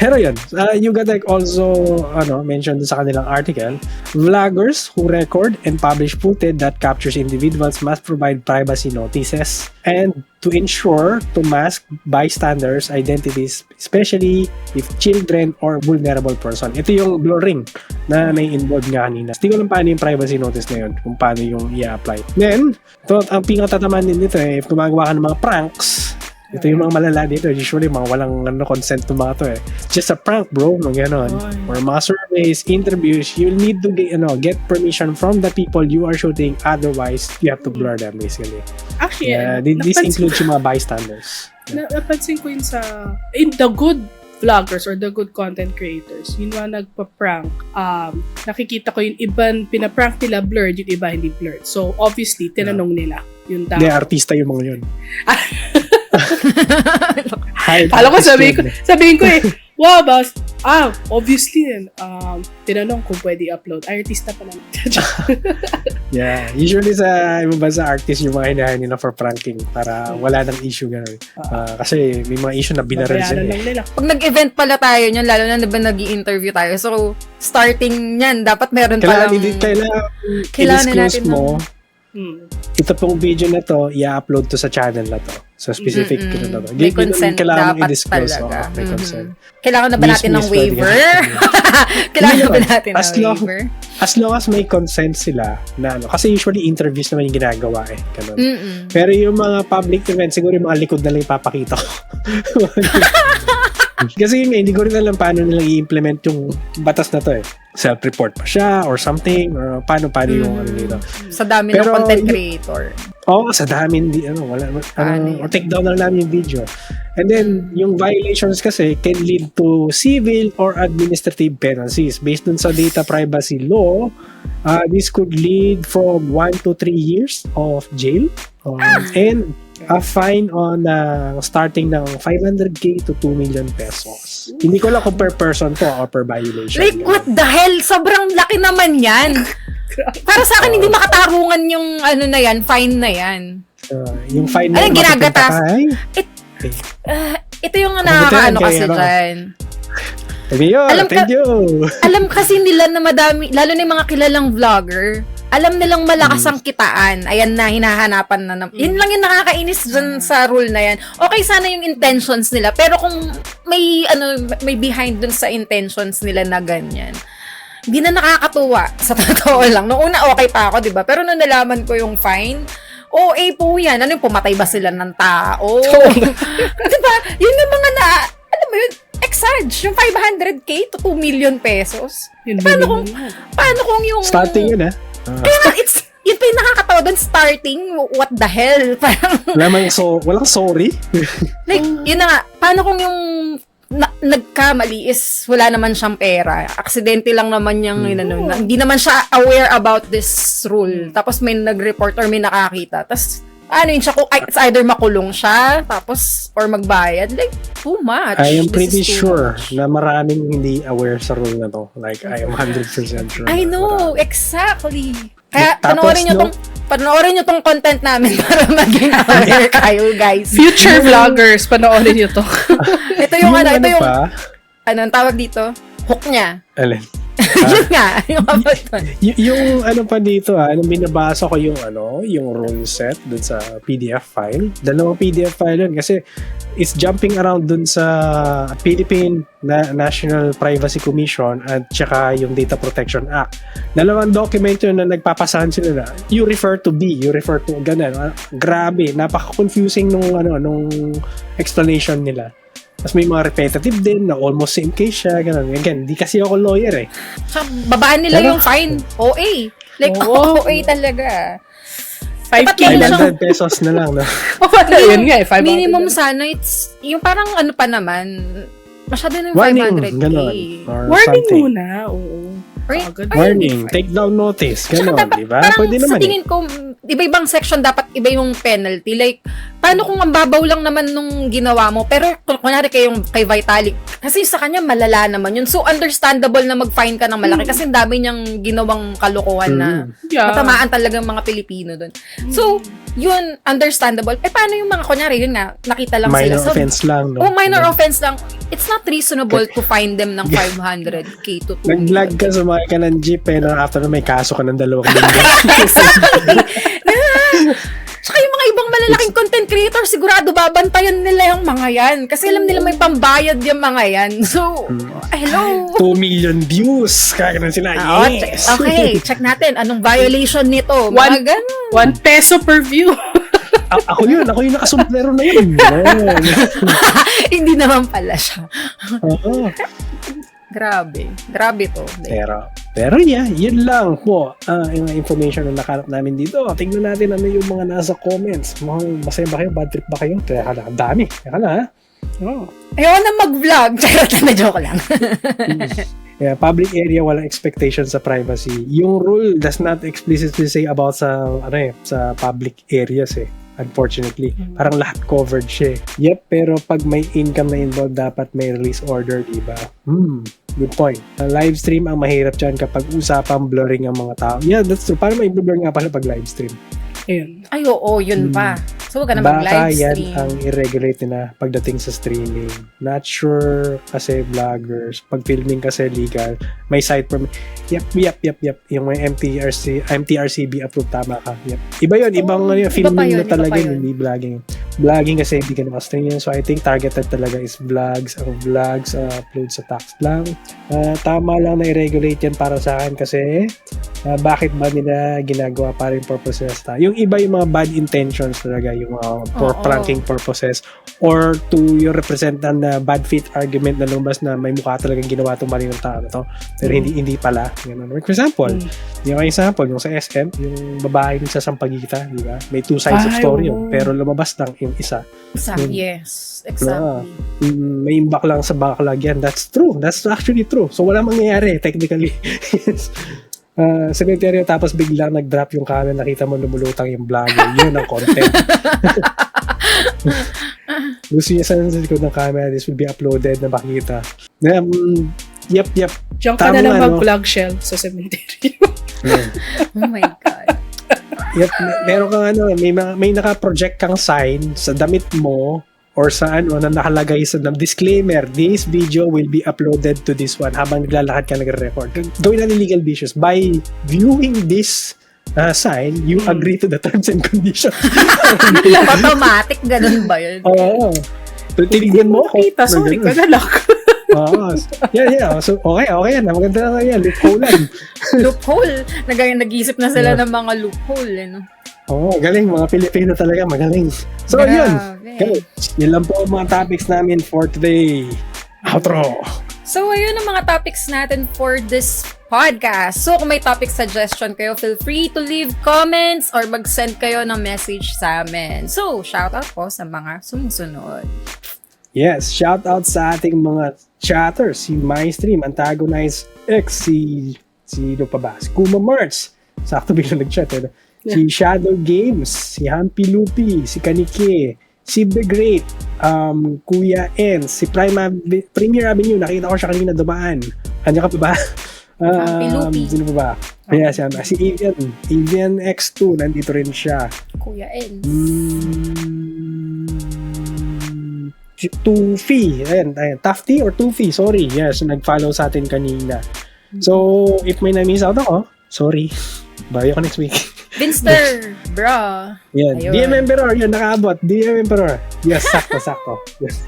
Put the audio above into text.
Pero yun, you gotta also mention sa kanilang article, vloggers who record and publish footage that captures individuals must provide privacy notices and to ensure to mask bystanders' identities, especially if children or vulnerable person. Ito yung blurring na may involved nga kanina. Hindi ko lang paano yung privacy notice na yun, kung paano yung i-apply. Then, ang pingatataman din dito if gumagawa ka ng mga pranks, ito yung mga malala dito. Usually, mga walang consent ng mga to Just a prank, bro. Nung gano'n. Or mga surveys, interviews, you'll need to get permission from the people you are shooting. Otherwise, you have to blur them, basically. Actually, this includes yung mga bystanders. Napansin ko yun in the good vloggers or the good content creators, yun nga nagpa-prank, nakikita ko yung ibang pinaprank nila blurred, yung iba hindi blurred. So, obviously, tinanong nila yung tao. Hindi, artista yung mga yun. Alam ko, sabihin ko wow, boss. Obviously, tinanong kung pwede upload. Artista pa lang. Yeah, usually sa ibang bansa artist yung mga hinahin nila for pranking para wala nang issue gano'n. Kasi may mga issue na binaril sila. Pag nag-event pala tayo niyan, lalo na diba nag-i-interview tayo, so starting niyan, dapat meron palang kailangan natin mo. Ito pong video na to, i-upload to sa channel na to. So, specific to to. May consent dapat talaga. May consent. Kailangan na ba natin ng waiver? Kailangan na ba natin ng waiver? As long as may consent sila na kasi usually interviews naman yung ginagawa ganun. Pero yung mga public events, siguro yung mga likod na lang ipapakita ko. Kasi hindi ko rin alam paano nilang i-implement yung batas na to Self-report pa siya or something or paano yung dito. Sa dami ng content creator. Sa dami or take down na lang yung video. And then yung violations kasi can lead to civil or administrative penalties based dun sa data privacy law. This could lead from 1 to 3 years of jail and a fine on starting ng 500k to 2 million pesos. Hindi ko lang kung per person to or per violation. Like, what the hell? Sobrang laki naman yan. Para sa akin, hindi makatarungan yung na yan, fine na yan. Yung fine na yan, ginagatas. Ito yung nakakaano kasi dyan. Alam kasi nila na madami, lalo na yung mga kilalang vlogger, alam nilang malakas ang kitaan. Ayan na, hinahanapan na. Yun lang yung nakakainis dyan sa rule na yan. Okay, sana yung intentions nila. Pero kung may behind dun sa intentions nila na ganyan, hindi na nakakatuwa. Sa totoo lang. Noong una, okay pa ako, diba? Pero nung nalaman ko yung fine, OA po yan. Ano yung pumatay ba sila ng tao? Diba? Yun yung mga alam mo yun, exage, yung 500k to 2 million pesos. Paano kung yung... Starting yun Kaya nga, yun pa yung nakakatawa doon, starting, what the hell? Parang... walang sorry? Like, yun na nga, paano kung yung nagkamali is wala naman siyang pera. Aksidente lang naman yung hindi naman siya aware about this rule. Tapos may nag-report or may nakakita. Tapos, yun siya, it's either makulong siya, tapos, or magbayad. Like, too much. I am pretty sure na maraming hindi aware sa rule na to. Like, I am 100% sure. I know, exactly. Kaya, panoorin nyo tong content namin para maging aware kayo, guys. Future vloggers, panoorin nyo to. Ito yung anong tawag dito? Hook niya. Alin? Yun nga, yung pa dito nung binabasa ko yung rule set dun sa PDF file. Dalawang PDF file yun kasi it's jumping around dun sa Philippine National Privacy Commission at saka yung Data Protection Act. Dalawang document yun na nagpapasahan sila na you refer to ganun. Grabe, napaka-confusing nung explanation nila. Tapos may mga repetitive din na almost same case siya, ganun. Again, di kasi ako lawyer Babaan nila yung fine. OA. Like, OA talaga. 500 pesos na lang, no? Yun nga, 500. Minimum sana, it's, yung parang pa naman, masyado na yung warning, 500k. Ganun, warning something. muna, oo. Warning, take down notice, gano'n, di ba? Pwede naman sa tingin ko, iba-ibang section dapat iba yung penalty. Like, paano kung ang babaw lang naman nung ginawa mo, pero kunyari kay Vitalik, kasi sa kanya malala naman yun. So, understandable na mag-fine ka ng malaki kasi dami niyang ginawang kalokohan na matamaan talagang mga Pilipino dun. So, yun, understandable. Paano yung mga, kunyari, yun nga, nakita lang Minor sila. offense lang, no? Minor offense lang. It's not reasonable to fine them ng 500k to 2 Nag-vlog ka, sumakay ka ng jeep, eh, after na may kaso ka ng 2 linggo. Tsaka yung mga ibang malalaking content creators, sigurado babantayan nila yung mga yan. Kasi alam nila may pambayad yung mga yan. So, hello. 2 million views. Kaya na sila. Yes. Okay, check natin. Anong violation nito? Mga ganun. 1 peso per view. Ako yun nakasumplero na yun. Yun. Hindi naman pala siya. Oo. Grabe to. Pero yeah, yun lang po yung information na nakalap namin dito. Tingnan natin ano yung mga nasa comments. Masaya ba kayo? Bad trip ba kayo? Teka lang, ang dami. Teka lang, ha? Oh. Ayaw na mag-vlog. Charot na joke lang. Yeah, public area, walang expectation sa privacy. Yung rule does not explicitly say about sa public areas eh. Unfortunately. Parang lahat covered siya. Yep, pero pag may income na involved, dapat may release order, diba? Good point. Live stream ang mahirap dyan kapag usapang blurring ang mga tao. Yeah, that's true. Paano may blur nga pala pag live stream? Ayun. Ay, oo, yun pa. So, huwag ka na Baka mag-live yan stream. ang i-regulate na pagdating sa streaming. Not sure kasi vloggers. Pag filming kasi legal. May site permit. Yep. Yung may MTRCB approved, tama ka. Yep. Iba yun. Ibang filming na talaga yun. Hindi vlogging. Vlogging kasi hindi ka nakastream yun. So, I think targeted talaga is vlogs. Ang vlogs, upload sa tax lang. Tama lang na i-regulate yan para sa akin kasi bakit ba nila ginagawa para yung purposes ta? Yung iba yung mga bad intentions talaga, yung for pranking purposes or to yung representan na bad faith argument na lumabas na may mukha talagang ginawa itong mali ng tao na to pero hindi pala. Ganun. For example, yung sa SM, yung babae yung sasampagita, di ba? May 2 sides of story yun, pero lumabas lang yung isa. Yes, exactly. May imbak lang sa backlog yan. That's true. That's actually true. So, wala mangyayari, technically. Secretary, tapos biglang nag-drop yung camera, nakita mo lumulutang yung vlogger. Yun ang content. Gusto niya sa likod ng camera, this will be uploaded na makikita. Yep. Diyan ka na lang mag-vlog, Shell, sa cemetery. Oh my God. Yep, meron kang may naka-project kang sign sa damit mo or sa na nakalagay sa disclaimer, this video will be uploaded to this one habang naglalakad ka nagre-record. Gawin natin legal vicious. By viewing this sign, you agree to the terms and conditions. Automatic, ganun ba yun? Oo. Pero tinignan mo ako. Kita, sorry ka na lang. Yeah. So, okay yan. Maganda na yan. Loophole. Nag-iisip na sila ng mga loophole, no? Galing. Mga Pilipino talaga, magaling. So, yun. Okay. Yun lang po ang mga topics namin for today. Outro. So, ayun ang mga topics natin for this podcast. So, kung may topic suggestion kayo, feel free to leave comments or mag-send kayo ng message sa amin. So, shoutout po sa mga sumusunod. Yes, shoutout sa ating mga chatters. Si MyStream, Antagonize X, si Kuma Mertz. Sakto biglang nag-chat. Si Shadow Games, si Hampi Lupi, si Kanike, si The Great, Kuya N, si Premier Avenue, nakita ko siya kanina dumaan. Kanya ka pa ba? Sino pa ba? Kaya si Avian X2, nandito rin siya. Kuya N. Si Tufi, ayan, Tafty or Tufi, sorry. Yes, nag-follow sa atin kanina. So, if may na-miss out ako, sorry. Bayo ko next week. Vinster, bro. Yan. DM Emperor, yan nakaabot. DM Emperor. Yes, sakto. Yes.